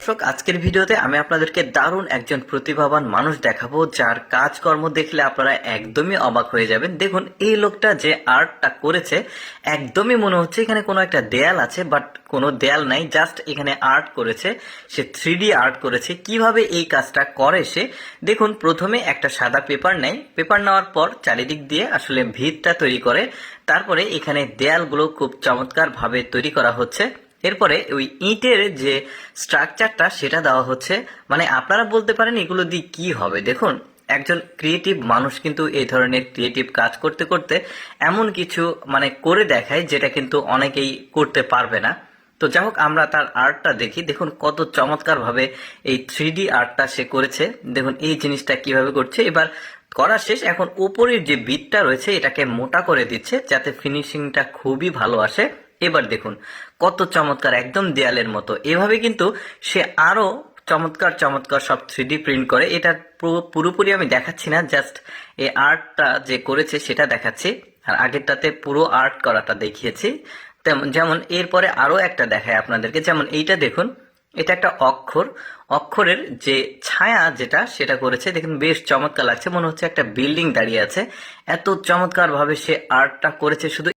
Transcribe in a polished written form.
দর্শক, আজকের ভিডিওতে আমি আপনাদেরকে দারুণ একজন প্রতিভাবান মানুষ দেখাবো, যার কাজকর্ম দেখলে আপনারা একদমই অবাক হয়ে যাবেন। দেখুন, এই লোকটা যে আর্টটা করেছে, একদমই মনে হচ্ছে এখানে কোনো একটা দেয়াল আছে, বাট কোনো দেয়াল নাই, জাস্ট এখানে আর্ট করেছে। সে 3D আর্ট করেছে। কিভাবে এই কাজটা করে সে দেখুন, প্রথমে একটা সাদা পেপার নেয়, পেপার নেওয়ার পর চারিদিক দিয়ে আসলে ভিতটা তৈরি করে, তারপরে এখানে দেয়ালগুলো খুব চমৎকার ভাবে তৈরি করা হচ্ছে। এরপরে ওই ইটের যে স্ট্রাকচারটা সেটা দেওয়া হচ্ছে। মানে আপনারা বলতে পারেন এগুলো দিয়ে কি হবে। দেখুন, একজন ক্রিয়েটিভ মানুষ কিন্তু এই ধরনের ক্রিয়েটিভ কাজ করতে করতে এমন কিছু মানে করে দেখায়, যেটা কিন্তু অনেকেই করতে পারবে না। তো যাই হোক, আমরা তার আর্টটা দেখি। দেখুন কত চমৎকার ভাবে এই 3D আর্টটা সে করেছে। দেখুন এই জিনিসটা কিভাবে করছে। এবার করা শেষ, এখন উপরের যে বিটটা রয়েছে এটাকে মোটা করে দিচ্ছে, যাতে ফিনিশিংটা খুবই ভালো আসে। এবার দেখুন কত চমৎকার, একদম দেয়ালের মতো। এভাবে কিন্তু সে আরো চমৎকার চমৎকার সব 3D প্রিন্ট করে। এটা পুরোপুরি আমি দেখাচ্ছি না, জাস্ট এই আর্টটা যে করেছে সেটা দেখাচ্ছি, আর আগেরটাতে পুরো আর্ট করাটা দেখিয়েছি। যেমন এরপরে আরো একটা দেখায় আপনাদেরকে। যেমন এইটা দেখুন, এটা একটা অক্ষর, অক্ষরের যে ছায়া যেটা সেটা করেছে। দেখুন বেশ চমৎকার লাগছে, মনে হচ্ছে একটা বিল্ডিং দাঁড়িয়ে আছে। এত চমৎকার ভাবে সে আর্টটা করেছে। শুধু